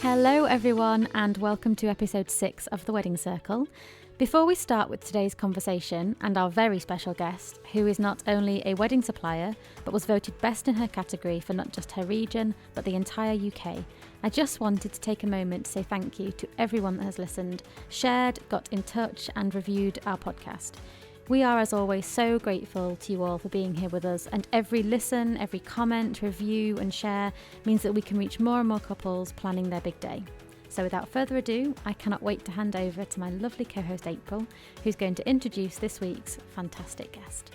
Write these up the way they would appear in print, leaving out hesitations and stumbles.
Hello everyone and welcome to episode 6 of The Wedding Circle. Before we start with today's conversation and our very special guest, who is not only a wedding supplier but was voted best in her category for not just her region but the entire UK, I just wanted to take a moment to say thank you to everyone that has listened, shared, got in touch and reviewed our podcast. We are, as always, so grateful to you all for being here with us, and every listen, every comment, review and share means that we can reach more and more couples planning their big day. So without further ado, I cannot wait to hand over to my lovely co-host April, who's going to introduce this week's fantastic guest.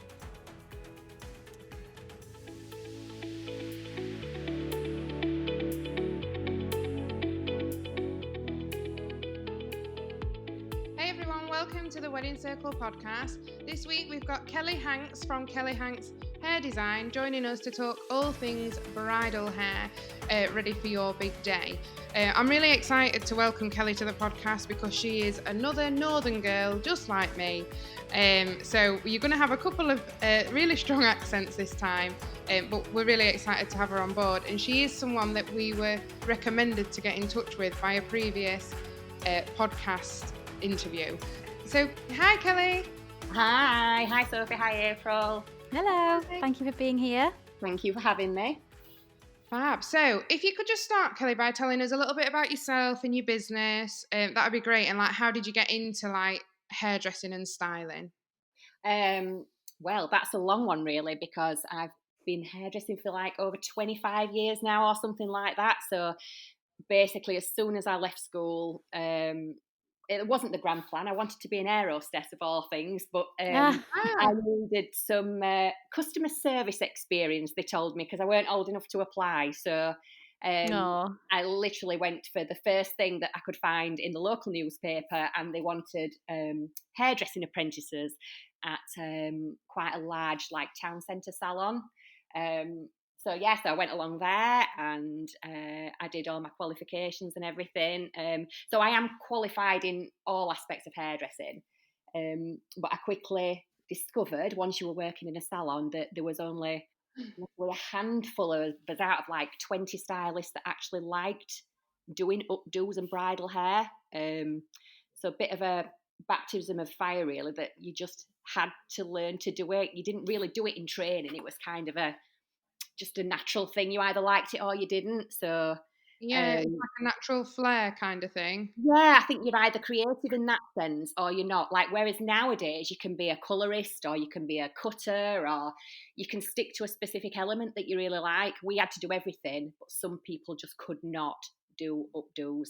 Welcome to the Wedding Circle podcast. This week we've got Kelly Hanks from Kelly Hanks Hair Design joining us to talk all things bridal hair, ready for your big day. I'm really excited to welcome Kelly to the podcast because she is another northern girl just like me. So you're going to have a couple of really strong accents this time, but we're really excited to have her on board. And she is someone that we were recommended to get in touch with by a previous podcast interview. So, hi Kelly. Hi Sophie, hi April. Hello, thank you for being here. Thank you for having me. Fab. So, if you could just start, Kelly, by telling us a little bit about yourself and your business, that would be great. And how did you get into hairdressing and styling? Well, that's a long one really, because I've been hairdressing for over 25 years now or something like that. So basically, as soon as I left school, it wasn't the grand plan. I wanted to be an air hostess of all things, but I needed some customer service experience, they told me, because I weren't old enough to apply. So I literally went for the first thing that I could find in the local newspaper, and they wanted hairdressing apprentices at quite a large town centre salon. So I went along there and I did all my qualifications and everything. So I am qualified in all aspects of hairdressing. But I quickly discovered, once you were working in a salon, that there was only a handful of, but out of 20 stylists that actually liked doing updos and bridal hair. So a bit of a baptism of fire, really, that you just had to learn to do it. You didn't really do it in training. It was kind of just a natural thing. You either liked it or you didn't. So it's like a natural flair kind of thing. Yeah, I think you're either creative in that sense or you're not. Whereas nowadays you can be a colourist or you can be a cutter or you can stick to a specific element that you really like. We had to do everything, but some people just could not do updos.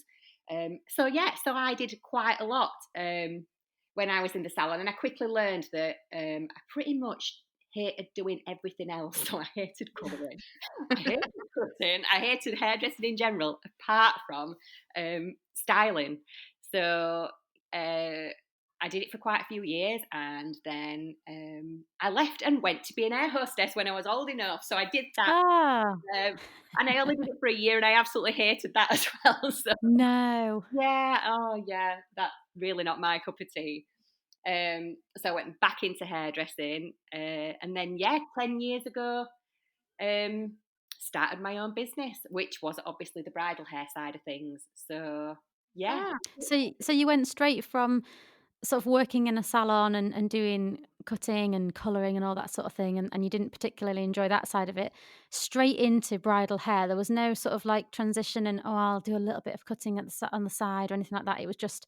So I did quite a lot when I was in the salon, and I quickly learned that I pretty much hated doing everything else. So I hated colouring, I hated cutting, I hated hairdressing in general, apart from styling. So I did it for quite a few years, and then I left and went to be an air hostess when I was old enough. So I did that, and I only did it for a year, and I absolutely hated that as well. So No. That's really not my cup of tea. So I went back into hairdressing, and then 10 years ago started my own business, which was obviously the bridal hair side of things. So So you went straight from sort of working in a salon and doing cutting and colouring and all that sort of thing, and you didn't particularly enjoy that side of it, straight into bridal hair. There was no sort of transition and I'll do a little bit of cutting on the side or anything like that. It was just,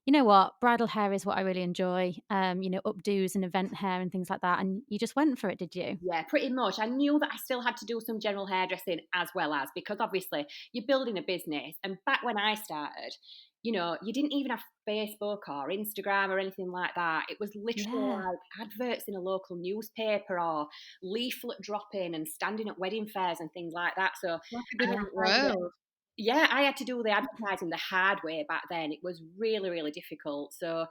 you know what, bridal hair is what I really enjoy, updos and event hair and things like that. And you just went for it, did you? Yeah, pretty much. I knew that I still had to do some general hairdressing as well as, because obviously you're building a business. And back when I started, you didn't even have Facebook or Instagram or anything like that. It was literally adverts in a local newspaper or leaflet dropping and standing at wedding fairs and things like that. So I had to do the advertising the hard way back then. It was really, really difficult. So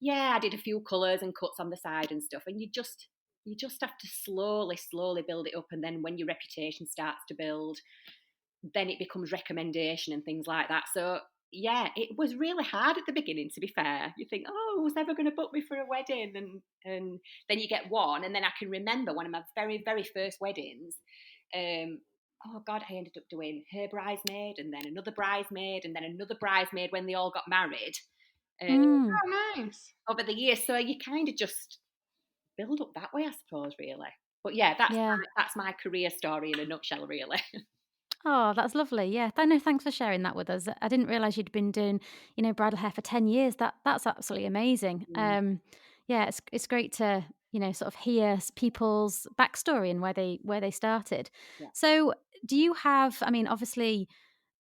I did a few colours and cuts on the side and stuff. And you just have to slowly build it up. And then when your reputation starts to build, then it becomes recommendation and things like that. So it was really hard at the beginning, to be fair. You think, who's ever going to book me for a wedding? And then you get one. And then I can remember one of my very, very first weddings. oh God, I ended up doing her bridesmaid and then another bridesmaid and then another bridesmaid when they all got married Mm, Oh, nice. over the years. So you kind of just build up that way, I suppose, really. But yeah, yeah. that's my career story in a nutshell, really. Oh, that's lovely. Yeah. No, thanks for sharing that with us. I didn't realize you'd been doing, bridal hair for 10 years. That's absolutely amazing. Mm, Yeah, it's great to, sort of hear people's backstory and where they started. yeah. So, do you have, I mean, obviously,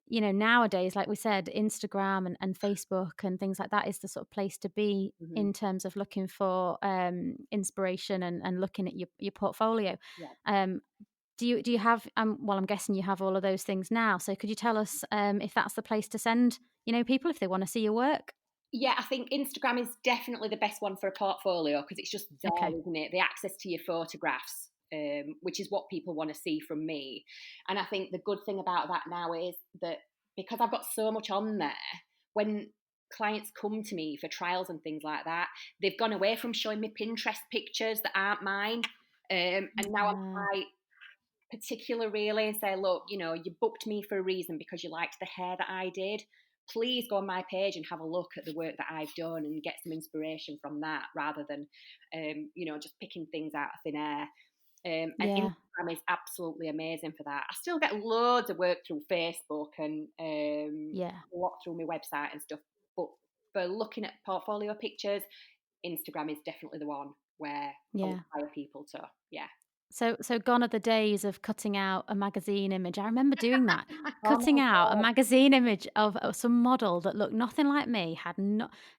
nowadays, like we said, Instagram and Facebook and things like that is the sort of place to be Hmm. in terms of looking for inspiration and looking at your portfolio. Yeah. Um, do you have well, I'm guessing you have all of those things now. So could you tell us if that's the place to send, people if they want to see your work? Yeah, I think Instagram is definitely the best one for a portfolio because it's just Okay. there, isn't it? The access to your photographs, which is what people want to see from me. And I think the good thing about that now is that because I've got so much on there, when clients come to me for trials and things like that, they've gone away from showing me Pinterest pictures that aren't mine. And now I'm Uh, quite particular really and say, look, you booked me for a reason because you liked the hair that I did. Please go on my page and have a look at the work that I've done and get some inspiration from that rather than, just picking things out of thin air. And yeah. Instagram is absolutely amazing for that. I still get loads of work through Facebook and Yeah. a lot through my website and stuff. But for looking at portfolio pictures, Instagram is definitely the one where I would Yeah. hire people to. Yeah. So gone are the days of cutting out a magazine image. I remember doing that. Oh Cutting my out a God. magazine image of some model that looked nothing like me, had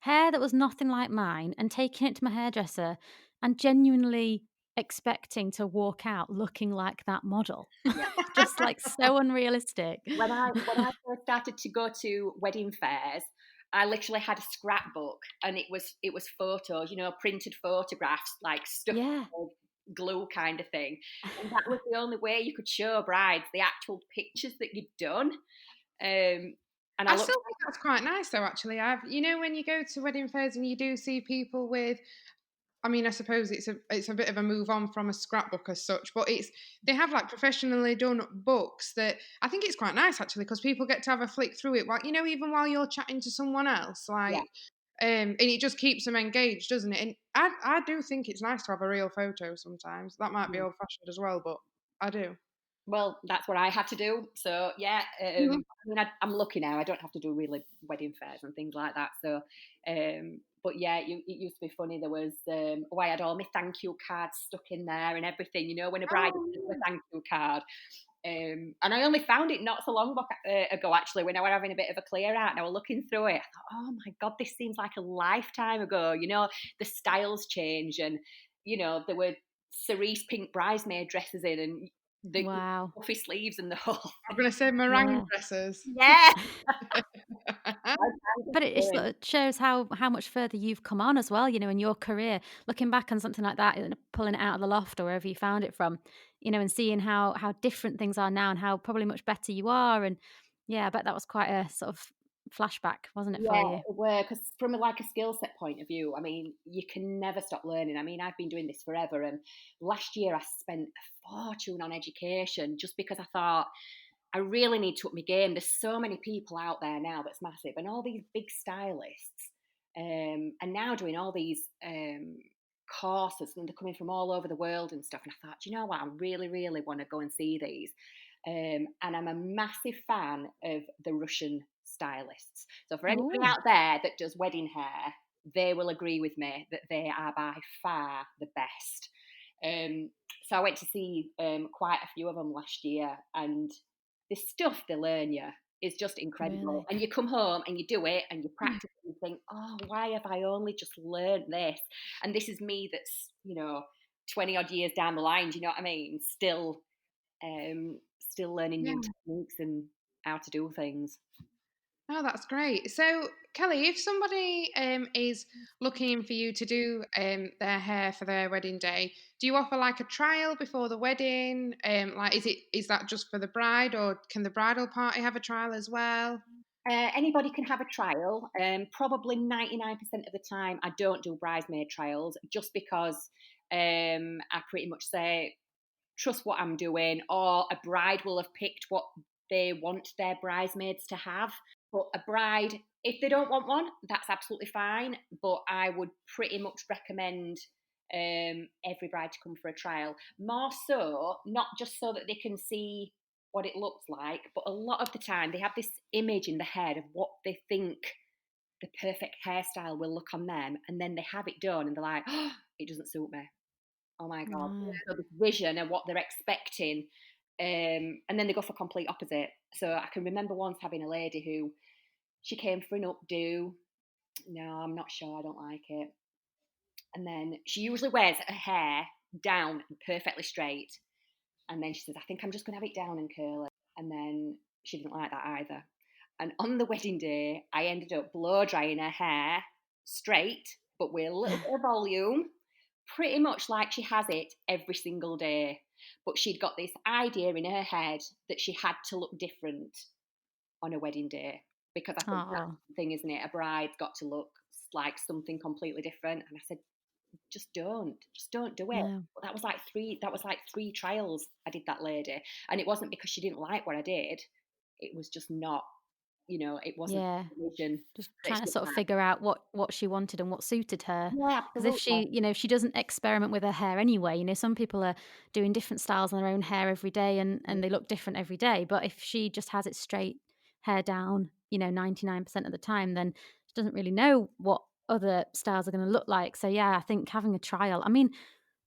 hair that was nothing like mine, and taking it to my hairdresser and genuinely expecting to walk out looking like that model. Yeah. Just like so unrealistic. When I first started to go to wedding fairs, I literally had a scrapbook and it was photos, printed photographs like stuck Yeah. with glue kind of thing. And that was the only way you could show brides the actual pictures that you'd done. And I I still looked think that's quite nice, though. Actually, when you go to wedding fairs and you do see people with, I mean, I suppose it's a bit of a move on from a scrapbook as such, but they have like professionally done books that I think it's quite nice actually because people get to have a flick through it, while even while you're chatting to someone else, yeah. like, and it just keeps them engaged, doesn't it? And I do think it's nice to have a real photo sometimes. That might be Mm. old fashioned as well, but I do. Well, that's what I had to do. So yeah, Mhm. I mean, I'm lucky now. I don't have to do really wedding fairs and things like that. So, but yeah, it used to be funny. There was, I had all my thank you cards stuck in there and everything. When a bride sends a Oh, thank you card. And I only found it not so long ago, actually, when I was having a bit of a clear out and I was looking through it. I thought, oh my God, this seems like a lifetime ago. The styles change and, there were cerise pink bridesmaid dresses in and the Wow. puffy sleeves and the whole. I'm gonna say meringue Yeah. dresses. Yeah. Lifetime's But going. it shows how much further you've come on as well, in your career. Looking back on something like that and pulling it out of the loft or wherever you found it from, and seeing how different things are now and how probably much better you are. And yeah, I bet that was quite a sort of flashback, wasn't it, for Yeah, you? it were because from a skill set point of view, I mean, you can never stop learning. I mean, I've been doing this forever, and last year I spent a fortune on education just because I thought I really need to up my game. There's so many people out there now that's massive, and all these big stylists, and now doing all these courses, and they're coming from all over the world and stuff. And I thought, you know what, I really, really want to go and see these. And I'm a massive fan of the Russian stylists. So for anybody Oh, out there that does wedding hair, they will agree with me that they are by far the best. Um, so I went to see quite a few of them last year, and the stuff they learn you is just incredible. really? And you come home and you do it and you practice and you think, oh, why have I only just learned this? And this is me that's, 20 odd years down the line, do you know what I mean? Still learning new Yeah. techniques and how to do things. Oh, that's great. So, Kelly, if somebody is looking for you to do their hair for their wedding day, do you offer like a trial before the wedding? Like, is that just for the bride, or can the bridal party have a trial as well? Anybody can have a trial. Probably 99% of the time, I don't do bridesmaid trials just because I pretty much say trust what I'm doing, or a bride will have picked what they want their bridesmaids to have. But a bride, if they don't want one, that's absolutely fine. But I would pretty much recommend every bride to come for a trial. More so, not just so that they can see what it looks like, but a lot of the time they have this image in the head of what they think the perfect hairstyle will look on them, and then they have it done and they're like, oh, it doesn't suit me. Oh my God. Right. So the vision and what they're expecting, and then they go for complete opposite. So I can remember once having a lady who, she came for an updo. No, I'm not sure, I don't like it. And then she usually wears her hair down and perfectly straight. And then she says, I think I'm just going to have it down and curly. And then she didn't like that either. And on the wedding day, I ended up blow drying her hair straight, but with a little bit of volume, pretty much like she has it every single day. But she'd got this idea in her head that she had to look different on a wedding day. Because I think that's the thing, isn't it? A bride's got to look like something completely different. And I said, just don't do it. No. But that was like three trials I did that lady. And it wasn't because she didn't like what I did. It was just not, it wasn't the vision. Just trying to sort of figure out what she wanted and what suited her. Yeah, Because if absolutely. she doesn't experiment with her hair anyway, some people are doing different styles on their own hair every day and they look different every day. But if she just has it straight, hair down, 99% of the time, then she doesn't really know what other styles are going to look like. So yeah, I think having a trial. I mean,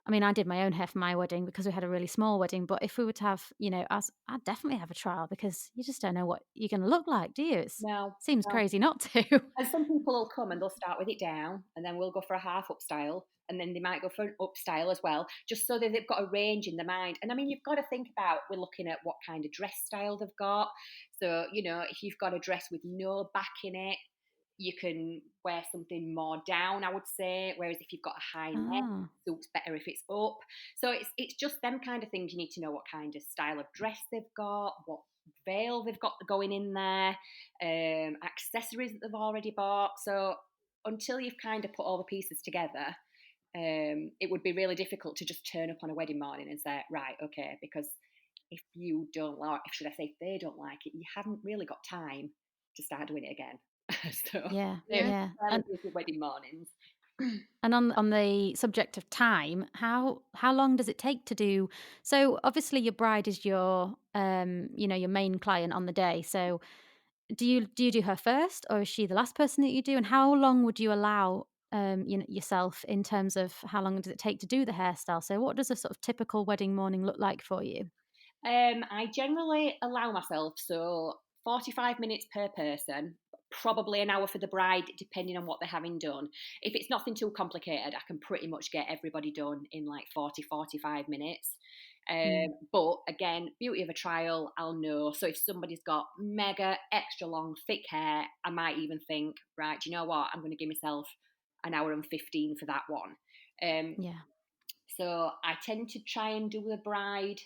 I did my own hair for my wedding because we had a really small wedding. But if we were to have, us, I'd definitely have a trial because you just don't know what you're going to look like, do you? It No, seems no. crazy not to. And some people will come and they'll start with it down, and then we'll go for a half up style, and then they might go for an up style as well, just so that they've got a range in their mind. And I mean, you've got to think about, we're looking at what kind of dress style they've got. So, if you've got a dress with no back in it, you can wear something more down, I would say. Whereas if you've got a high neck, Ah, it suits better if it's up. So it's just them kind of things. You need to know what kind of style of dress they've got, what veil they've got going in there, accessories that they've already bought. So until you've kind of put all the pieces together, it would be really difficult to just turn up on a wedding morning and say, right, okay, because if you don't like, should I say, if they don't like it, you haven't really got time to start doing it again. So yeah, Yeah. yeah. fairly busy wedding mornings. And on the subject of time, how long does it take to do? So obviously your bride is your your main client on the day. So do you do her first, or is she the last person that you do? And how long would you allow yourself in terms of how long does it take to do the hairstyle? So what does a sort of typical wedding morning look like for you? I generally allow myself 45 minutes per person, probably an hour for the bride, depending on what they're having done. If it's nothing too complicated, I can pretty much get everybody done in like 45 minutes. Mm. But again, beauty of a trial, I'll know. So if somebody's got mega extra long, thick hair, I might even think, right, do you know what? I'm going to give myself an hour and 15 for that one. Yeah. So I tend to try and do the bride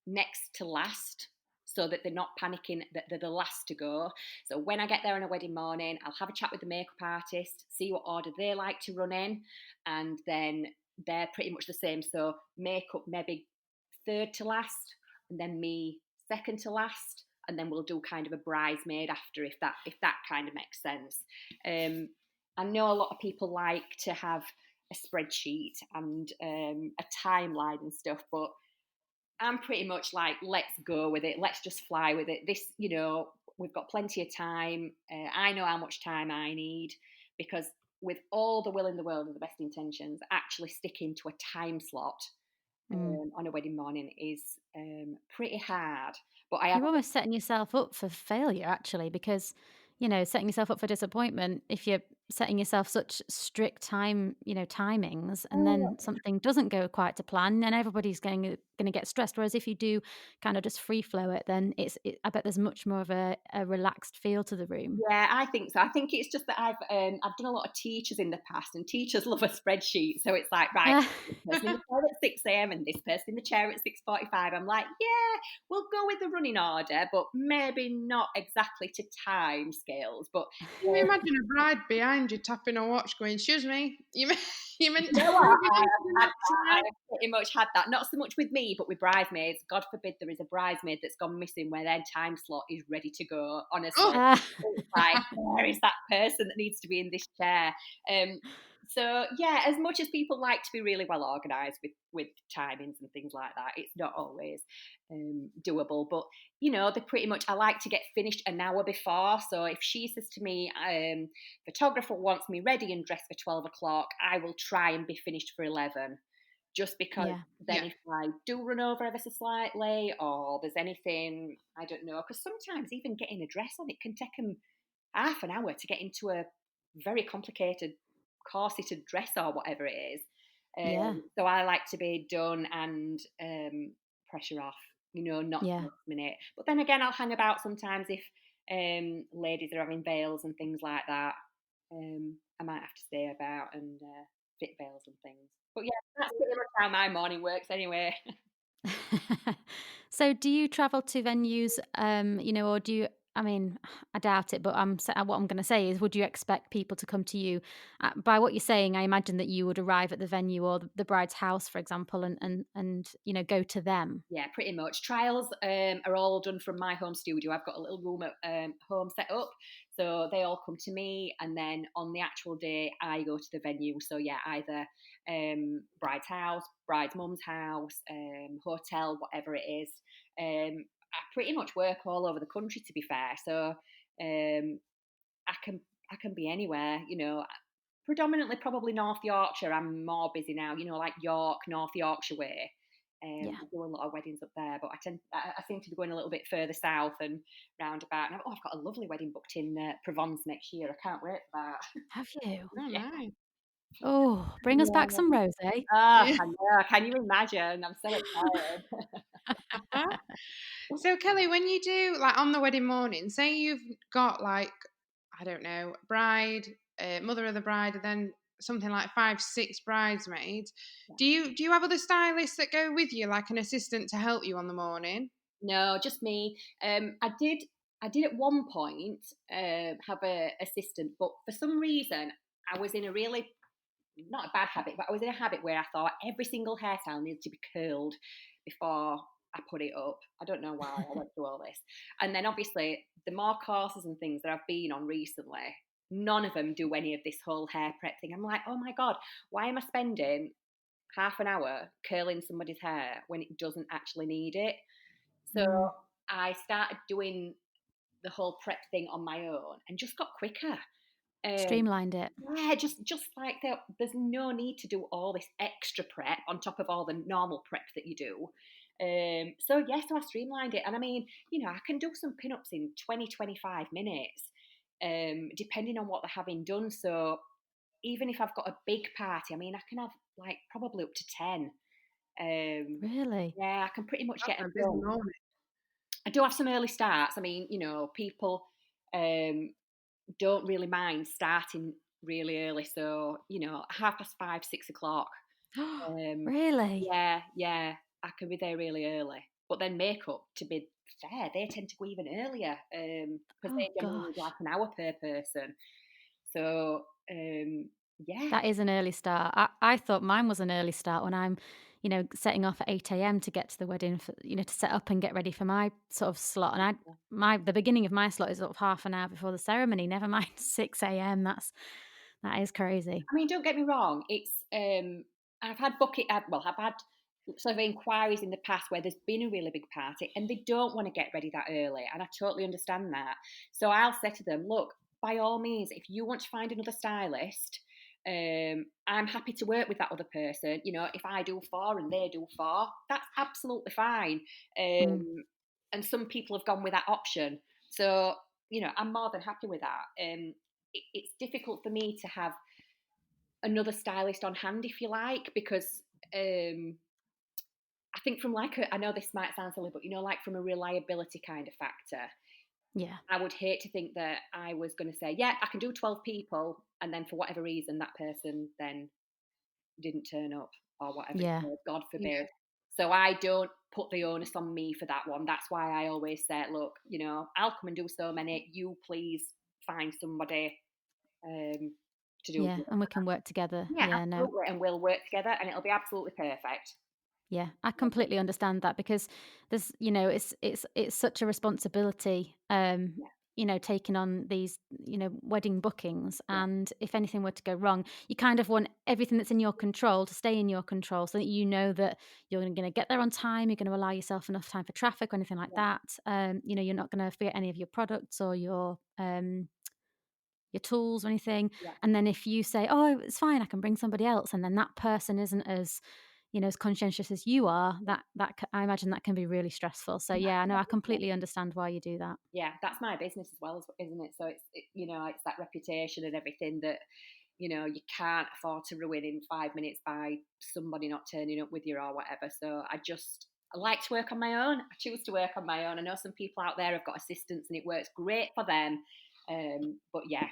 next to last, so that they're not panicking that they're the last to go. So when I get there on a wedding morning, I'll have a chat with the makeup artist, see what order they like to run in, and then they're pretty much the same. So makeup maybe third to last, and then me second to last, and then we'll do kind of a bridesmaid after, if that kind of makes sense. I know a lot of people like to have a spreadsheet and a timeline and stuff, but I'm pretty much like, let's go with it. Let's just fly with it. This, we've got plenty of time. I know how much time I need, because with all the will in the world and the best intentions, actually sticking to a time slot Mm. on a wedding morning is pretty hard. But I have, You're almost setting yourself up for failure, actually, because, setting yourself up for disappointment if you're setting yourself such strict timings, and then something doesn't go quite to plan, and everybody's going to get stressed. Whereas if you do kind of just free flow it, then I bet there's much more of a relaxed feel to the room. yeah, I think so. I think it's just that I've done a lot of teachers in the past, and teachers love a spreadsheet. So it's like, right, this person in the chair at 6 a.m. and this person in the chair at 6:45. I'm like, yeah, we'll go with the running order, but maybe not exactly to time scales. But Can you imagine a bride behind behind you tapping a watch going, "Excuse me, you meant You to know what? move it I on have to the had next that. I chair." have pretty much had that. Not so much with me, but with bridesmaids. God forbid there is a bridesmaid that's gone missing where their time slot is ready to go. Honestly, Oh, Ah, it's like, where is that person that needs to be in this chair? Um, so yeah, as much as people like to be really well organised with timings and things like that, it's not always doable. But they pretty much, I like to get finished an hour before. So if she says to me, photographer wants me ready and dressed for 12 o'clock, I will try and be finished for 11. Just because yeah, then yeah. if I do run over ever so slightly or there's anything, I don't know, because sometimes even getting a dress on, it can take them half an hour to get into a very complicated corseted dress or whatever it is. yeah, So I like to be done and pressure off, not yeah. last minute. But then again, I'll hang about sometimes if ladies are having veils and things like that. I might have to stay about and fit veils and things. But yeah, that's pretty much how my morning works anyway. So do you travel to venues, or do you, I mean, I doubt it, but what I'm going to say is, would you expect people to come to you? By what you're saying, I imagine that you would arrive at the venue or the bride's house, for example, and go to them. Yeah, pretty much. Trials are all done from my home studio. I've got a little room at home set up, so they all come to me, and then on the actual day, I go to the venue. So yeah, either bride's house, bride's mum's house, hotel, whatever it is. I pretty much work all over the country, to be fair. So I can be anywhere. Predominantly probably North Yorkshire. I'm more busy now. Like York, North Yorkshire way. Yeah. I do a lot of weddings up there, but I seem to be going a little bit further south and roundabout. And I've got a lovely wedding booked in Provence next year. I can't wait for that. Have you? oh, Yeah. nice. Oh, bring us back some rosé. Ah, Yeah. I know. Can you imagine? I'm so excited. So Kelly, when you do like on the wedding morning, say you've got like, I don't know, bride, mother of the bride, and then something like 5, 6 bridesmaids. Do you have other stylists that go with you, like an assistant to help you on the morning? No, just me. I did at one point have a assistant, but for some reason I was in a really, not a bad habit, but I was in a habit where I thought every single hairstyle needed to be curled before I put it up. I don't know why I went through all this. And then obviously the more courses and things that I've been on recently, none of them do any of this whole hair prep thing. I'm like, oh my God, why am I spending half an hour curling somebody's hair when it doesn't actually need it? So Mm, I started doing the whole prep thing on my own and just got quicker. Um, streamlined it. yeah, just like there's no need to do all this extra prep on top of all the normal prep that you do. So yes, I streamlined it, and I mean, I can do some pin-ups in 20-25 minutes, depending on what they're having done. So even if I've got a big party, I mean, I can have like probably up to 10. Really? Yeah, I can pretty much That's get a them busy done. morning. I do have some early starts. I mean, people um, don't really mind starting really early. So, 5:30, 6 o'clock. Um, Really? yeah, yeah, I can be there really early. But then makeup, to be fair, they tend to go even earlier because Oh they generally need like gosh. an hour per person. So, yeah, That is an early start. I thought mine was an early start when I'm, setting off at 8 a.m. to get to the wedding for, to set up and get ready for my sort of slot. And the beginning of my slot is sort of half an hour before the ceremony, never mind 6 a.m. That is crazy. I mean, don't get me wrong. It's I've had I've had sort of inquiries in the past where there's been a really big party and they don't want to get ready that early, and I totally understand that. So I'll say to them, look, by all means, if you want to find another stylist, I'm happy to work with that other person. If I do 4 and they do 4, that's absolutely fine. Mm, And some people have gone with that option. So, I'm more than happy with that. It's difficult for me to have another stylist on hand, if you like, because I think from like I know this might sound silly, but like from a reliability kind of factor, yeah. I would hate to think that I was going to say, yeah, I can do 12 people, and then for whatever reason that person then didn't turn up or whatever. Yeah. God Yeah. forbid. So I don't put the onus on me for that one. That's why I always say, look, I'll come and do so many. You please find somebody to do. Yeah, and we can work together. Yeah, Yeah, no. absolutely, and we'll work together, and it'll be absolutely perfect. Yeah, I completely understand that because there's, it's such a responsibility, Yeah, taking on these, wedding bookings. yeah, And if anything were to go wrong, you kind of want everything that's in your control to stay in your control so that you know that you're going to get there on time. You're going to allow yourself enough time for traffic or anything like yeah, that. You're not going to forget any of your products or your tools or anything. yeah. And then if you say, "Oh, it's fine, I can bring somebody else," and then that person isn't as, as conscientious as you are, I imagine that can be really stressful. So yeah, I know I completely understand why you do that. Yeah, that's my business as well, isn't it? So it's that reputation and everything that you can't afford to ruin in 5 minutes by somebody not turning up with you or whatever. So I like to work on my own. I choose to work on my own. I know some people out there have got assistants and it works great for them, but yeah,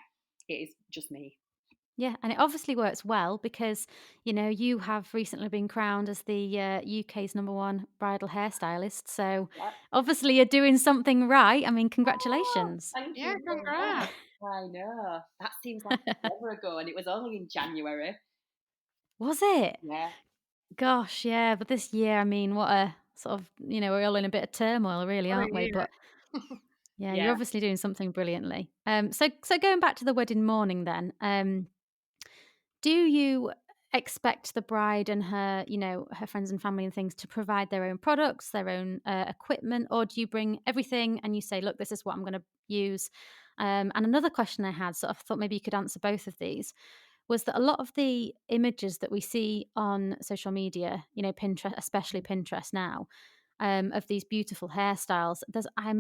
it is just me. Yeah, and it obviously works well because, you have recently been crowned as the UK's number one bridal hairstylist. So Yeah. obviously you're doing something right. I mean, Oh, congratulations. thank Yeah, you very much. congrats. I know that seems like forever ago, and it was only in January. Was it? Yeah. Gosh, yeah, but this year, I mean, what a sort of, we're all in a bit of turmoil, really, What a aren't we? year. But yeah, you're Yeah. obviously doing something brilliantly. So going back to the wedding morning, then, do you expect the bride and her, her friends and family and things to provide their own products, their own equipment, or do you bring everything and you say, "Look, this is what I'm going to use"? And another question I had, sort of thought maybe you could answer both of these, was that a lot of the images that we see on social media, Pinterest, especially Pinterest now, of these beautiful hairstyles, I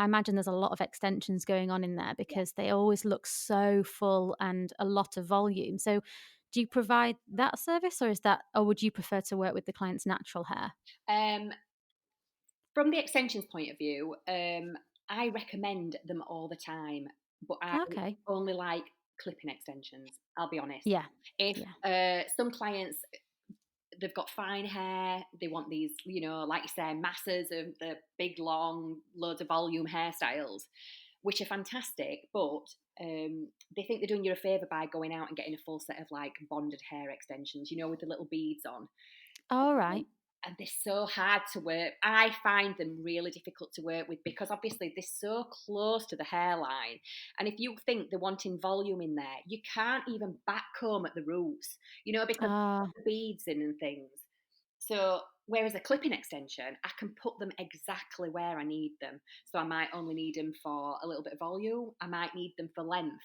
imagine there's a lot of extensions going on in there because they always look so full and a lot of volume. So, do you provide that service, or would you prefer to work with the client's natural hair? Um, from the extensions point of view, I recommend them all the time, but I Okay. only like clipping extensions. I'll be honest. Yeah. If Yeah. some clients, they've got fine hair, they want these, like you say, masses of the big, long, loads of volume hairstyles, which are fantastic, but they think they're doing you a favour by going out and getting a full set of like bonded hair extensions, with the little beads on. All Um, right. and they're so hard to work. I find them really difficult to work with because obviously they're so close to the hairline. And if you think they're wanting volume in there, you can't even backcomb at the roots, because Ah. of the beads in and things. So whereas a clipping extension, I can put them exactly where I need them. So I might only need them for a little bit of volume. I might need them for length.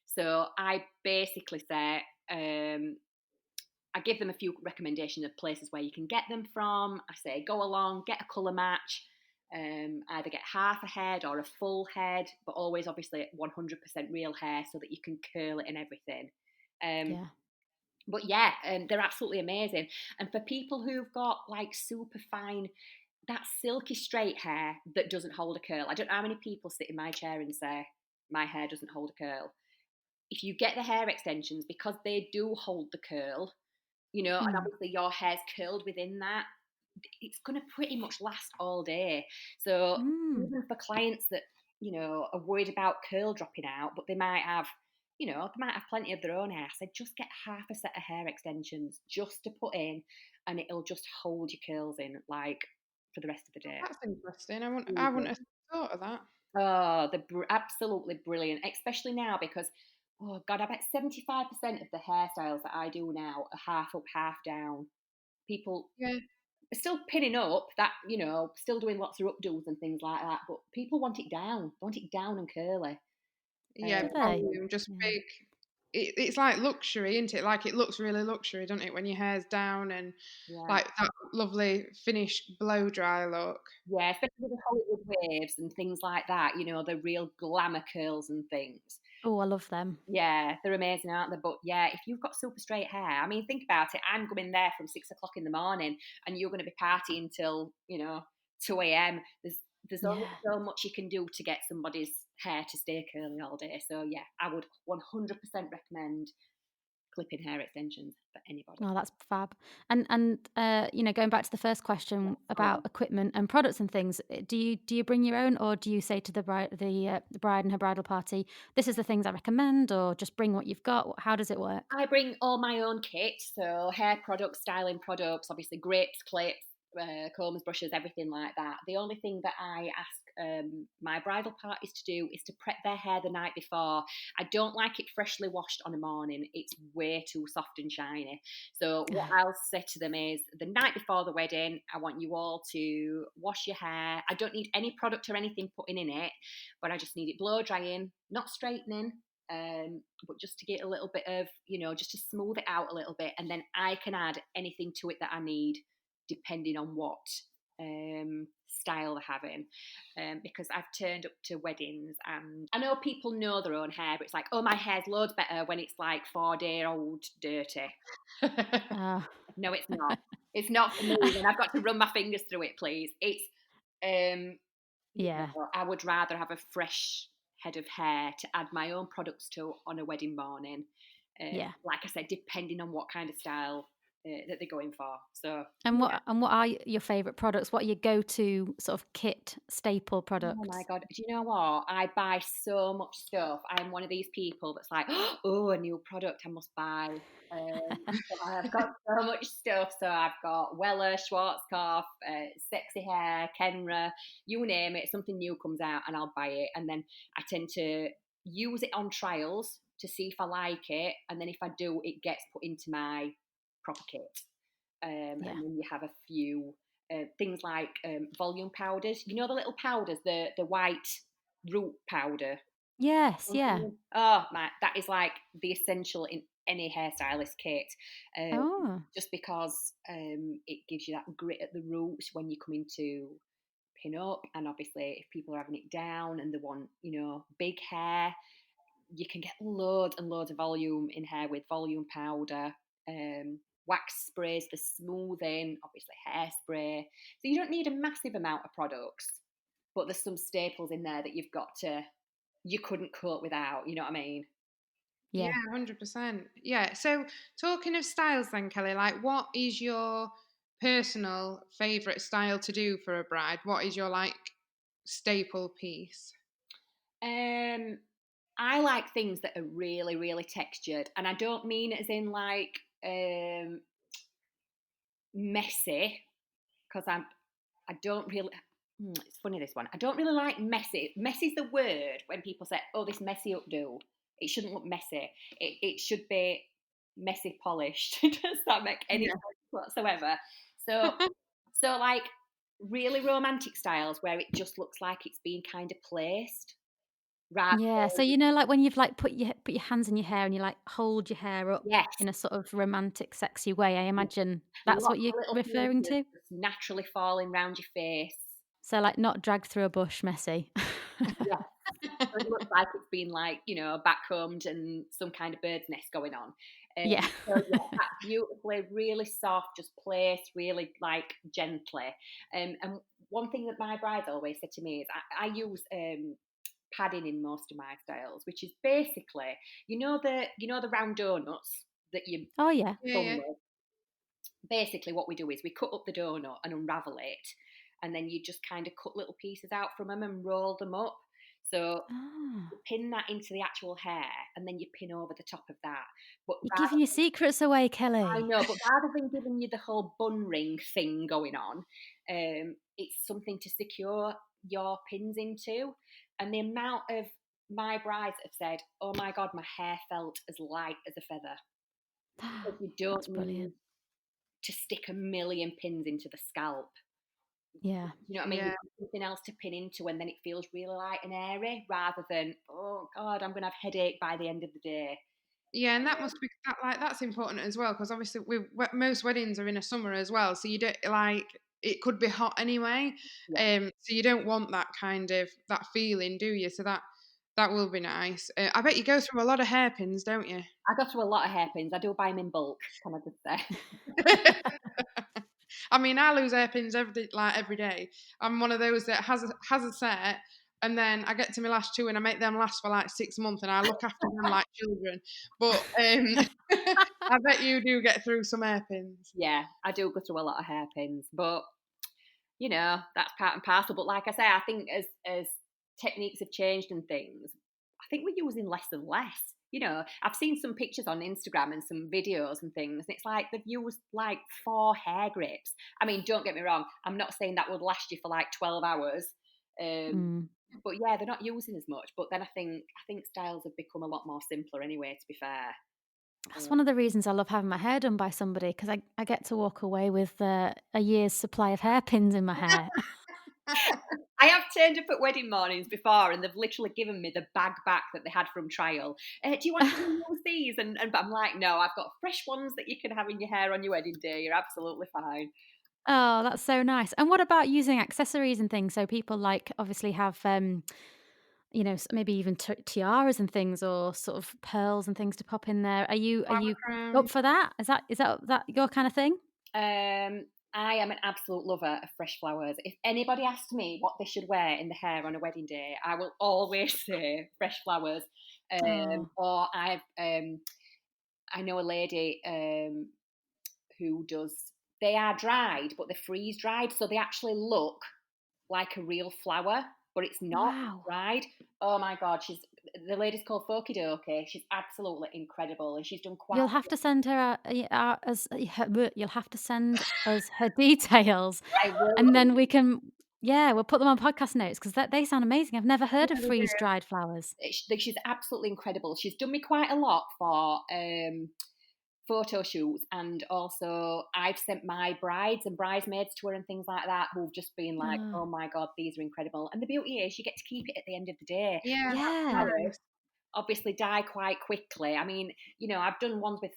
So I basically say, I give them a few recommendations of places where you can get them from. I say go along, get a colour match, either get half a head or a full head, but always obviously 100% real hair so that you can curl it and everything. Um, Yeah. but yeah, they're absolutely amazing. And for people who've got like super fine, that silky straight hair that doesn't hold a curl, I don't know how many people sit in my chair and say, my hair doesn't hold a curl. If you get the hair extensions, because they do hold the curl, and Mm. obviously your hair's curled within that, it's going to pretty much last all day. So Mm. even for clients that, are worried about curl dropping out, but they might have plenty of their own hair, I said just get half a set of hair extensions just to put in, and it'll just hold your curls in like for the rest of the day. That's interesting. I wouldn't Easy. have thought of that. Oh, they're absolutely brilliant, especially now because, oh God, I bet 75% of the hairstyles that I do now are half up, half down. People Yeah. are still pinning up that, still doing lots of updos and things like that, but people want it down. They want it down and curly. Yeah, Do they? volume, just Yeah. big. It's like luxury, isn't it? Like it looks really luxury, doesn't it, when your hair's down and Yeah. like that lovely finished blow dry look. Yeah, especially with the Hollywood waves and things like that, the real glamour curls and things. Oh, I love them. Yeah, they're amazing, aren't they? But yeah, if you've got super straight hair, I mean, think about it. I'm going there from 6 o'clock in the morning, and you're going to be partying till 2 a.m. There's only Yeah. so much you can do to get somebody's hair to stay curly all day. So yeah, I would 100% recommend clipping hair extensions for anybody. Oh, that's fab. And going back to the first question Oh, about equipment and products and things, do you bring your own, or do you say to the bride and her bridal party, this is the things I recommend, or just bring what you've got? How does it work? I bring all my own kit, so hair products, styling products, obviously grips, clips, combs, brushes, everything like that. The only thing that I ask my bridal parties to do is to prep their hair the night before. I don't like it freshly washed on a morning. It's way too soft and shiny. So what I'll say to them is the night before the wedding, I want you all to wash your hair. I don't need any product or anything putting in it, but I just need it blow drying, not straightening, but just to get a little bit of, just to smooth it out a little bit, and then I can add anything to it that I need depending on what style they're having. Because I've turned up to weddings and I know people know their own hair, but it's like, oh, my hair's loads better when it's like 4-day-old dirty. Uh, No, it's not. It's not for me. And I've got to run my fingers through it, please. It's yeah, I would rather have a fresh head of hair to add my own products to on a wedding morning. yeah. Like I said, depending on what kind of style that they're going for. So, And yeah. what are your favourite products? What are your go-to sort of kit staple Oh my products? God. Do you know what? I buy so much stuff. I'm one of these people that's like, oh, a new product I must buy. So I've got so much stuff. So I've got Weller, Schwarzkopf, Sexy Hair, Kenra, you name it. Something new comes out and I'll buy it. And then I tend to use it on trials to see if I like it. And then if I do, it gets put into my proper kit. Yeah. And then you have a few things like volume powders. You know the little powders, the white root powder. Yes, yeah. Oh my, that is like the essential in any hairstylist kit. Um, Oh, just because it gives you that grit at the roots when you come into pin up, and obviously if people are having it down and they want, big hair, you can get loads and loads of volume in hair with volume powder, wax sprays for smoothing, obviously hairspray. So you don't need a massive amount of products, but there's some staples in there that you couldn't cope without. You know what I mean? Yeah, yeah. 100%. Yeah. So, talking of styles, then, Kelly, like, what is your personal favorite style to do for a bride? What is your like staple piece? Um, I like things that are really, really textured, and I don't mean as in like messy, because I don't really. It's funny, this one. I don't really like messy. Messy's the word when people say, "Oh, this messy updo." It shouldn't look messy. It should be messy polished. Does that make any Yeah. sense whatsoever? So so like really romantic styles where it just looks like it's being kind of placed rather Yeah, so than like when you've like put your hands in your hair and you like hold your hair up yes, in a sort of romantic, sexy way. I imagine that's what lots you're of little referring pieces to. just naturally falling round your face. So like not dragged through a bush, messy. Yes. So it looks like it's been like, backcombed and some kind of bird's nest going on. Yeah. So yeah, that's beautifully, really soft, just placed, really like gently. And one thing that my brides always said to me is I use padding in most of my styles, which is basically, the round donuts that you Oh yeah. Yeah, bung yeah. with. Basically, what we do is we cut up the donut and unravel it, and then you just kind of cut little pieces out from them and roll them up. So Ah, you pin that into the actual hair, and then you pin over the top of that. But you're giving rather, your secrets away, I Kelly. know, but rather than giving you the whole bun ring thing going on, it's something to secure your pins into. And the amount of my brides have said, "Oh my god, my hair felt as light as a feather," because you That's don't need brilliant. to stick a million pins into the scalp. Yeah. You know what I mean? Yeah. You've got something else to pin into, and then it feels really light and airy, rather than, oh god, I'm gonna have headache by the end of the day. Yeah, and that must be that's important as well, because obviously most weddings are in a summer as well, so you don't like it could be hot anyway, Yeah, so you don't want that kind of that feeling, do you? So that will be nice. I bet you go through a lot of hairpins, don't you? I go through a lot of hairpins. I do buy them in bulk, can I just say? I mean, I lose hairpins every day. I'm one of those that has a set, and then I get to my last two, and I make them last for like 6 months, and I look after them like children. But I bet you do get through some hairpins. Yeah, I do go through a lot of hairpins, but that's part and parcel. But like I say, I think as techniques have changed and things, I think we're using less and less. I've seen some pictures on Instagram and some videos and things, and it's like they've used like 4 hair grips. I mean, don't get me wrong, I'm not saying that would last you for like 12 hours. Mm. But yeah, they're not using as much. But then I think styles have become a lot more simpler anyway, to be fair. That's one of the reasons I love having my hair done by somebody, because I get to walk away with a year's supply of hairpins in my hair. I have turned up at wedding mornings before, and they've literally given me the bag back that they had from trial. Do you want to use these? And but I'm like, no, I've got fresh ones that you can have in your hair on your wedding day. You're absolutely fine. Oh, that's so nice. And what about using accessories and things? So people like obviously have, maybe even tiaras and things, or sort of pearls and things to pop in there. Are you Crown. up for that? Is that your kind of thing? I am an absolute lover of fresh flowers. If anybody asks me what they should wear in the hair on a wedding day, I will always say fresh flowers. Oh, Or I know a lady who does. They are dried, but they're freeze dried, so they actually look like a real flower, but it's not. It's wow. dried. Oh my god, the lady's called Foki Doki. She's absolutely incredible, and she's done quite. You'll have to send her you'll have to send us her details, I will. and then we can, yeah, we'll put them on podcast notes, because they sound amazing. I've never heard of Really freeze dried flowers. she's absolutely incredible. She's done me quite a lot for photo shoots, and also I've sent my brides and bridesmaids to her and things like that, who've just been like, Oh, "Oh my god, these are incredible!" And the beauty is, you get to keep it at the end of the day. Yeah, yeah. that's nice. Obviously die quite quickly. I mean, I've done ones with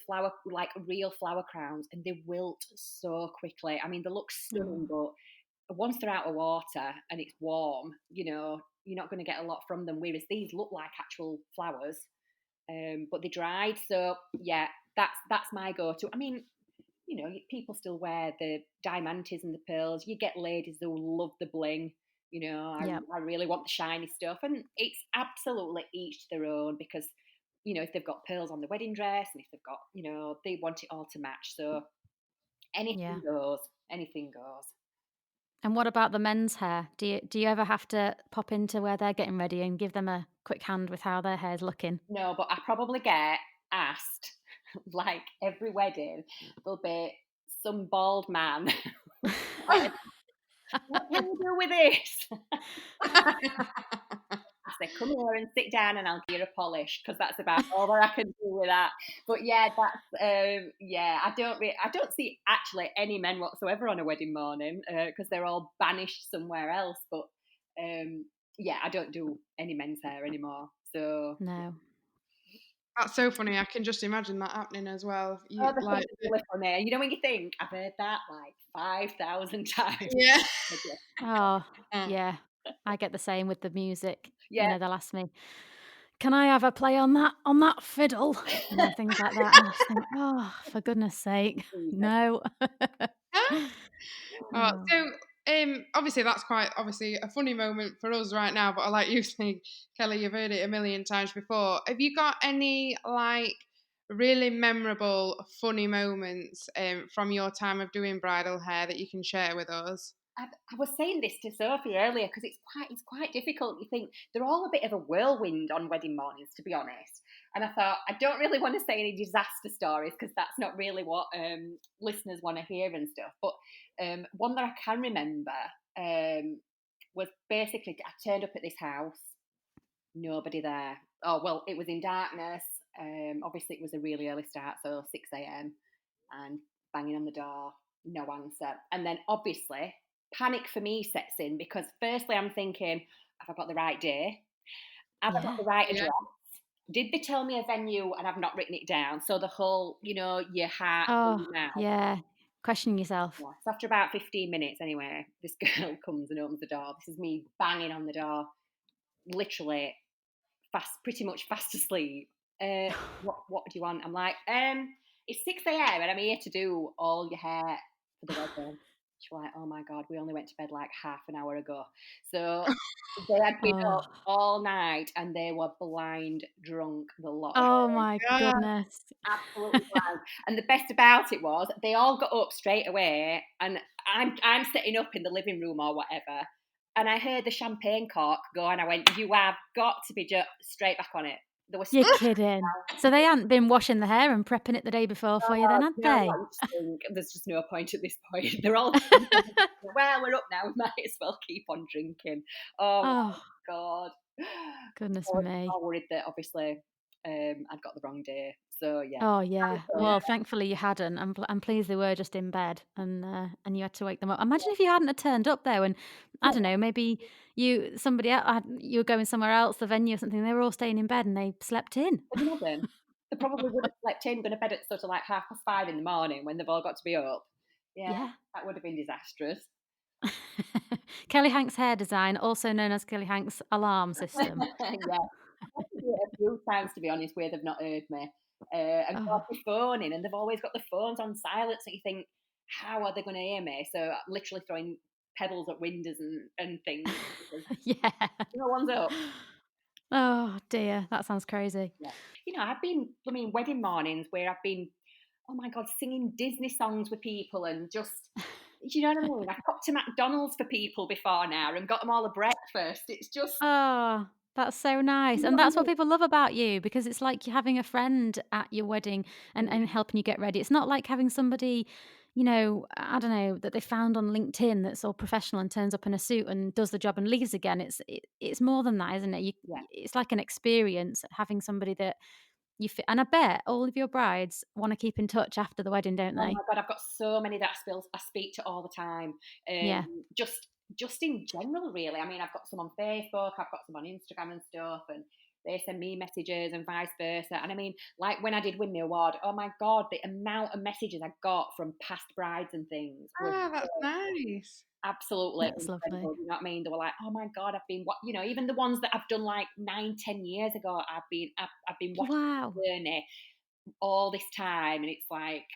like real flower crowns, and they wilt so quickly. I mean, they look Oh, stunning, but once they're out of water and it's warm, you're not going to get a lot from them. Whereas these look like actual flowers, but they dried. So yeah, that's my go-to. I mean, people still wear the diamantes and the pearls. You get ladies who love the bling. yeah. I really want the shiny stuff, and it's absolutely each to their own, because if they've got pearls on the wedding dress, and if they've got, they want it all to match. So Yeah. anything goes. Anything goes. And what about the men's hair? Do you ever have to pop into where they're getting ready and give them a quick hand with how their hair's looking? No, but I probably get asked, like every wedding, there'll be some bald man. Like, what can you do with this? I say, come here and sit down, and I'll give you a polish, because that's about all that I can do with that. But yeah, that's yeah. I don't see actually any men whatsoever on a wedding morning, because they're all banished somewhere else. But yeah, I don't do any men's hair anymore. So No. That's so funny. I can just imagine that happening as well. oh, You the like, things are really funny. When you think, I've heard that like 5,000 times. yeah. Oh, Mm. yeah. I get the same with the music. Yeah, They'll ask me, "Can I have a play on that fiddle?" Things like that, and I just think, "Oh, for goodness sake, Jesus. no." Oh, Oh. so obviously that's quite obviously a funny moment for us right now, but I like you saying, Kelly, you've heard it a million times before. Have you got any like really memorable, funny moments from your time of doing bridal hair that you can share with us? I was saying this to Sophie earlier, because it's quite difficult. You think they're all a bit of a whirlwind on wedding mornings, to be honest. And I thought, I don't really want to say any disaster stories, because that's not really what listeners want to hear and stuff. But one that I can remember was basically, I turned up at this house, nobody there. Oh well, it was in darkness. Obviously, it was a really early start, so 6 a.m. and banging on the door, no answer. And then obviously panic for me sets in, because firstly I'm thinking, have I got the right day? Have I got Yeah. the right Yeah. address? Did they tell me a venue and I've not written it down? So the whole, your heart in Oh, your mouth. yeah. Questioning yourself. Yeah. So after about 15 minutes anyway, this girl comes and opens the door. This is me banging on the door, literally pretty much fast asleep. What do you want? I'm like, it's 6 a.m. and I'm here to do all your hair for the wedding. She was like, oh my God, we only went to bed like half an hour ago. So they had been Oh, up all night and they were blind drunk, the lot of oh them. my God. goodness. Absolutely blind. And the best about it was they all got up straight away, and I'm sitting up in the living room or whatever, and I heard the champagne cork go, and I went, "You have got to be just straight back on it." There was You're kidding. So they hadn't been washing the hair and prepping it the day before for you then, had no, they? I just think there's just no point at this point. They're all well, we're up now. We might as well keep on drinking. Oh Oh, my God. goodness I was me. all worried that obviously I'd got the wrong day. So yeah. Oh, yeah. Yeah. Well, thankfully you hadn't. I'm pleased they were just in bed and you had to wake them up. Imagine if you hadn't have turned up though, and I don't know, maybe somebody else, you were going somewhere else, the venue or something. They were all staying in bed and they slept in. Can you imagine? They probably would have slept in, gone to bed at sort of like 5:30 in the morning when they've all got to be up. Yeah, Yeah. that would have been disastrous. Kelly Hanks hair design, also known as Kelly Hanks alarm system. Yeah. I've had to do it a few times, to be honest, where they've not heard me. And got Oh, my phone in, and they've always got the phones on silent, so you think, how are they going to hear me? So I'm literally throwing pebbles at windows and things because yeah. no one's up. Oh dear, that sounds crazy. Yeah. I've been, wedding mornings where I've been, oh my God, singing Disney songs with people and just, do you know what I mean? I've popped to McDonald's for people before now and got them all a breakfast. It's just, Oh, that's so nice. you know And what I that's what mean? people love about you because it's like you're having a friend at your wedding and helping you get ready. It's not like having somebody, I don't know, that they found on LinkedIn that's all professional and turns up in a suit and does the job and leaves again. It's more than that, isn't it? Yeah. It's like an experience having somebody that and I bet all of your brides want to keep in touch after the wedding, don't Oh they? my God, I've got so many that I speak to all the time. Yeah. Just in general, really. I mean, I've got some on Facebook, I've got some on Instagram and stuff, and they send me messages and vice versa. And I mean, like when I did win the award, oh my God, the amount of messages I got from past brides and things was That's nice. absolutely That's lovely. incredible. You know what I mean? They were like, "Oh my God, I've been what even the ones that I've done like 9, 10 years ago, I've been watching Wow. the journey all this time," and it's like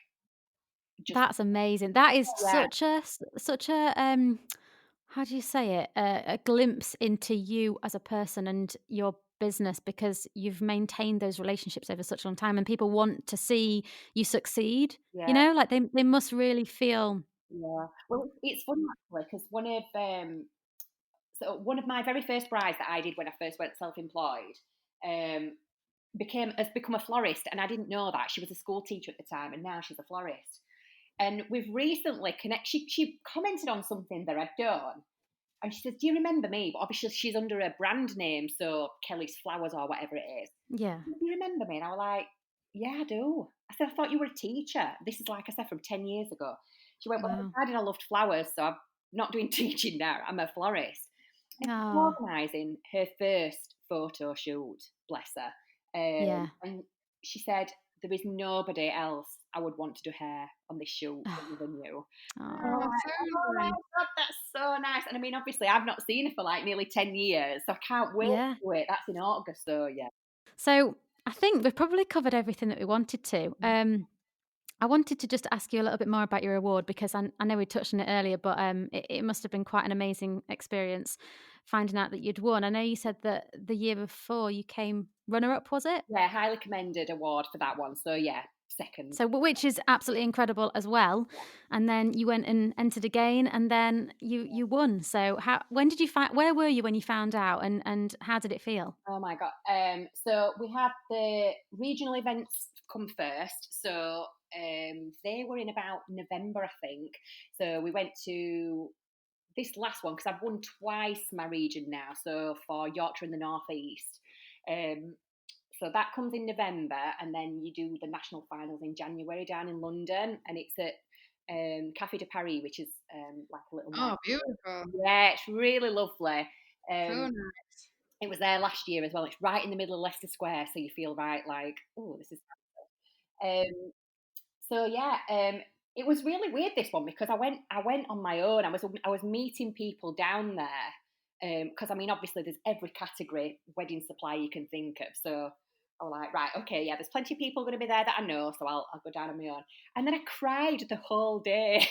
just That's amazing. That is yeah, such a how do you say it? A glimpse into you as a person and your business because you've maintained those relationships over such a long time and people want to see you succeed. yeah. Like they must really feel Yeah. Well, it's funny actually because one of my very first brides that I did when I first went self-employed um, has become a florist, and I didn't know that. She was a school teacher at the time, and now she's a florist. And we've recently connected. She commented on something that I'd done, and she says, "Do you remember me?" But obviously, she's under a brand name, so Kelly's Flowers or whatever it is. yeah. "Do you remember me?" And I was like, "Yeah, I do." I said, "I thought you were a teacher." This is like I said from 10 years ago. She went, "Well, Wow. I decided I loved flowers, so I'm not doing teaching now. I'm a florist." And she's Oh, organising her first photo shoot, bless her. yeah. And she said, "There is nobody else I would want to do hair on this shoot other than you." And I'm Oh, like, So "Oh my nice. God, that's so nice." And I mean, obviously, I've not seen her for like nearly 10 years, so I can't wait yeah. to do it. That's in August, so yeah. So I think we've probably covered everything that we wanted to. I wanted to just ask you a little bit more about your award because I know we touched on it earlier, but it must have been quite an amazing experience finding out that you'd won. I know you said that the year before you came runner up, was it? Yeah, highly commended award for that one. So yeah, second. So, which is absolutely incredible as well. Yeah. And then you went and entered again, and then you won. So, when did you find? Where were you when you found out, and how did it feel? Oh my God. So we had the regional events come first. So they were in about November, I think. So we went to this last one because I've won twice my region now. So for Yorkshire and the North East. So that comes in November, and then you do the national finals in January down in London, and it's at Café de Paris, which is like a little night. Oh, beautiful. Yeah, it's really lovely. So Um, nice. it was there last year as well. It's right in the middle of Leicester Square, so you feel right like, oh, this is. Um, so yeah, it was really weird this one because I went on my own. I was meeting people down there because I mean obviously there's every category wedding supply you can think of. So I was like, right, okay, yeah, there's plenty of people going to be there that I know, so I'll go down on my own. And then I cried the whole day.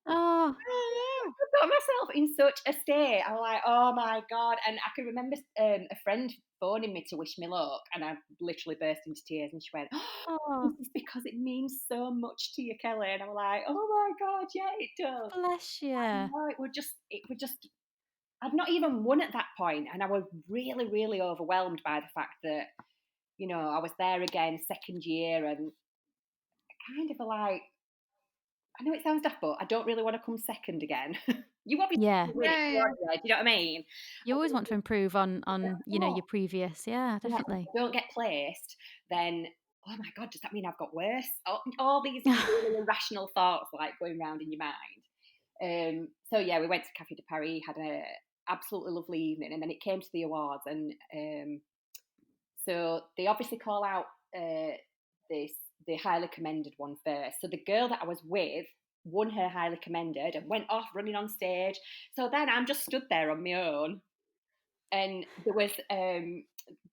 Oh, Oh I got myself in such a state. I was like, "Oh my god!" And I can remember a friend phoning me to wish me luck, and I literally burst into tears. And she went, "Oh, oh, this is because it means so much to you, Kelly." And I was like, "Oh my god, yeah, it does." bless you. No, it would just. I'd not even won at that point, and I was really, really overwhelmed by the fact that I was there again, second year, and kind of like, I know it sounds daft, but I don't really want to come second again. You obviously Yeah. win it, yeah, yeah. do you know what I mean? You always want to improve on, Oh, your previous. Yeah, yeah, if definitely. I don't get placed, then oh my god, does that mean I've got worse? All these really irrational thoughts like going round in your mind. So yeah, we went to Cafe de Paris, had a absolutely lovely evening, and then it came to the awards, and so they obviously call out this the highly commended one first. So the girl that I was with won her highly commended and went off running on stage. So then I'm just stood there on my own, and there was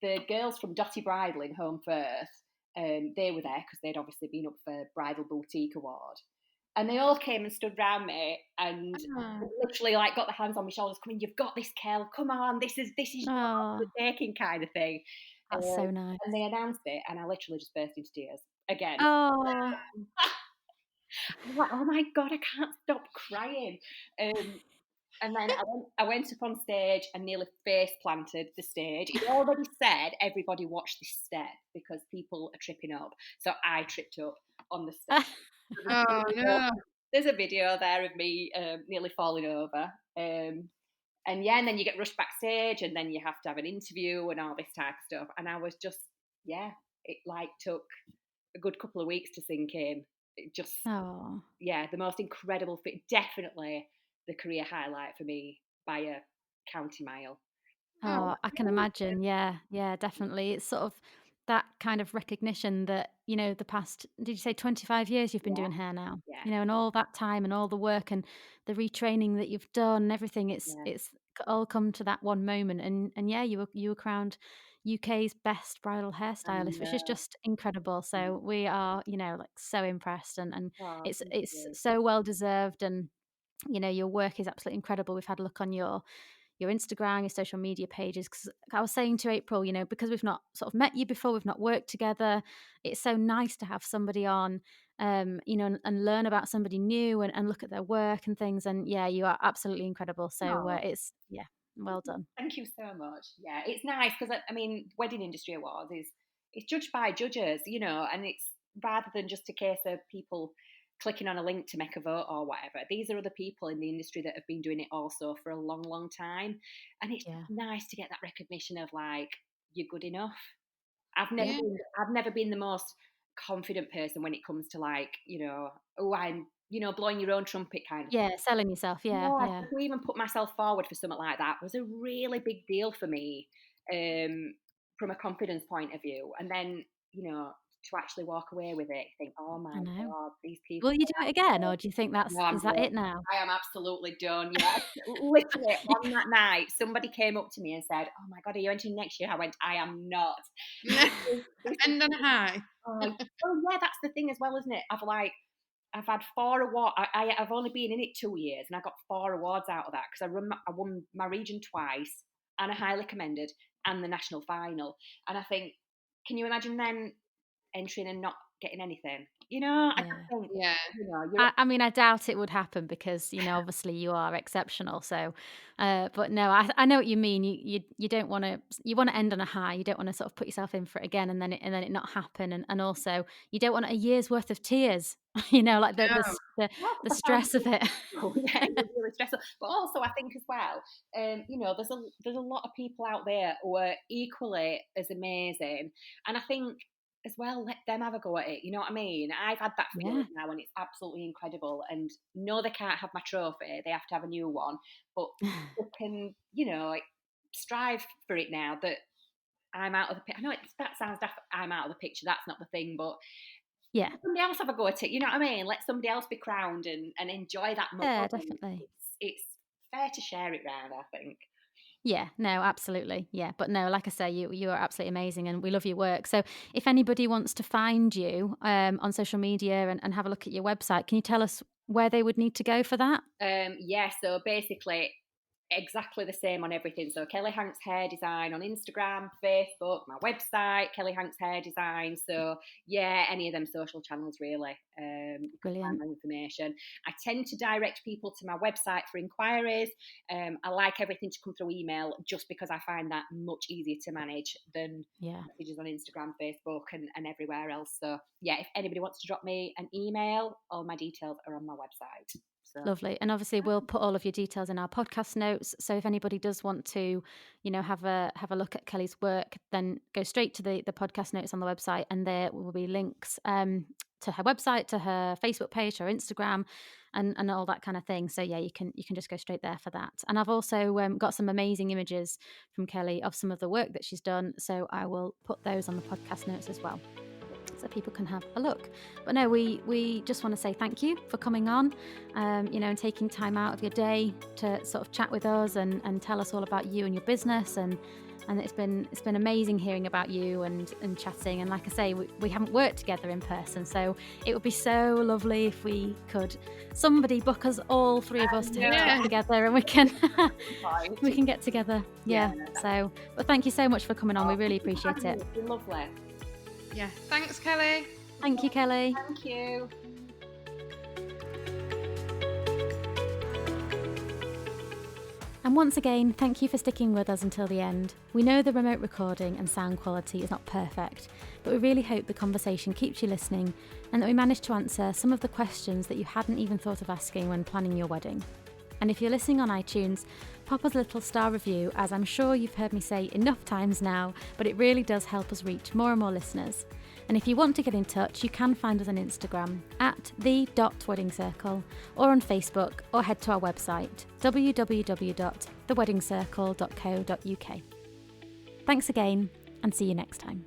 the girls from Dotty Bridal in Home Firth. They were there because they'd obviously been up for Bridal Boutique Award. And they all came and stood round me and Oh, literally like got their hands on my shoulders, coming, "You've got this, Kel. Come on, this is yours, Oh, the taking," kind of thing. that's so And nice. they announced it, and I literally just burst into tears again. Oh, I was like, "Oh my god, I can't stop crying." Um, and then I went up on stage and nearly face planted the stage. It already said everybody watch this step because people are tripping up. So I tripped up on the step. There's a oh video, no. there's a video there of me nearly falling over. And yeah, and then you get rushed backstage, and then you have to have an interview and all this type of stuff. And I was just, yeah, it like took a good couple of weeks to sink in. It just, oh. yeah, the most incredible fit. Definitely the career highlight for me by a county mile. Oh, Oh, I can imagine. Yeah, yeah, definitely. It's sort of that kind of recognition that, the past, did you say 25 years you've been Yeah, doing hair now? yeah, And all that time and all the work and the retraining that you've done and everything, yeah. it's all come to that one moment. And yeah, you were crowned UK's best bridal hairstylist, And which is just incredible. So we are, like so impressed and oh, it's thank it's you. so well deserved and your work is absolutely incredible. We've had a look on your Instagram, your social media pages. Because I was saying to April, because we've not sort of met you before, we've not worked together. It's so nice to have somebody on, and learn about somebody new and look at their work and things. And yeah, you are absolutely incredible. So Oh, it's yeah, well done. thank you so much. Yeah, it's nice because I mean, wedding industry awards is it's judged by judges, and it's rather than just a case of people clicking on a link to make a vote or whatever. These are other people in the industry that have been doing it also for a long, long time, and it's Yeah, just nice to get that recognition of like you're good enough. yeah. I've never been the most confident person when it comes to like oh I'm blowing your own trumpet kind of. yeah, selling yourself. Yeah, Yeah, yeah. to even put myself forward for something like that was a really big deal for me, um, from a confidence point of view. And then, to actually walk away with it, think, "Oh my I know. god, these people." Will you do it again, or do you think No, is I'm that done. it now? I am absolutely done. Yeah, literally on that night, somebody came up to me and said, "Oh my god, are you entering next year?" I went, "I am not." This is End on a high. oh, oh yeah, that's the thing as well, isn't it? I've had 4 awards. I've only been in it 2 years, and I got 4 awards out of that because I won my region twice, and a highly commended, and the national final. And I think, can you imagine then entering and not getting anything? I just Yeah. think, Yeah. you're I mean, I doubt it would happen because, obviously you are exceptional. So, but no, I know what you mean. You don't want to you want to end on a high. You don't want to sort of put yourself in for it again and then it not happen. And also you don't want a year's worth of tears. Like the the No. s- the, yeah, the 'cause I found stress of it. yeah, it was really stressful. But also, I think as well, there's a lot of people out there who are equally as amazing, and I think as well let them have a go at it. You know what I mean? I've had that feeling Yeah. now, and it's absolutely incredical. And no, they can't have my trophy; they have to have a new one. But they can, like, strive for it now that I'm out of the picture. I know that sounds daft. I'm out of the picture. That's not the thing, but Yeah. let somebody else have a go at it. You know what I mean? Let somebody else be crowned and enjoy that Yeah, moment. definitely. It's fair to share it round, I think. Yeah, no, absolutely. Yeah, but no, like I say, you are absolutely amazing, and we love your work. So, if anybody wants to find you on social media and have a look at your website, can you tell us where they would need to go for that? Yeah, so basically exactly the same on everything. So Kelly Hanks Hair Design on Instagram, Facebook, my website, Kelly Hanks Hair Design. So yeah, any of them social channels really. You can find Brilliant. my information. I tend to direct people to my website for inquiries. I like everything to come through email just because I find that much easier to manage than messages on Instagram, Facebook and everywhere else. So yeah, if anybody wants to drop me an email, all my details are on my website. So. Lovely. And obviously we'll put all of your details in our podcast notes. So if anybody does want to, have a look at Kelly's work, then go straight to the podcast notes on the website, and there will be links to her website, to her Facebook page, her Instagram, and all that kind of thing. So yeah, you can just go straight there for that. And I've also got some amazing images from Kelly of some of the work that she's done. So I will put those on the podcast notes as well, so people can have a look. But no, we just want to say thank you for coming on, and taking time out of your day to sort of chat with us and tell us all about you and your business. And it's been amazing hearing about you and chatting. And like I say, we haven't worked together in person, so it would be so lovely if we could somebody book us, all three of us, to get together, and we can get together. Yeah. So, but thank you so much for coming on. We really appreciate it. It's been lovely. Yeah, thanks, Kelly. Thank you, Kelly. Thank you. And once again, thank you for sticking with us until the end. We know the remote recording and sound quality is not perfect, but we really hope the conversation keeps you listening and that we managed to answer some of the questions that you hadn't even thought of asking when planning your wedding. And if you're listening on iTunes, pop us a little star review, as I'm sure you've heard me say enough times now, but it really does help us reach more and more listeners. And if you want to get in touch, you can find us on Instagram at @the.weddingcircle, or on Facebook, or head to our website, www.theweddingcircle.co.uk. Thanks again, and see you next time.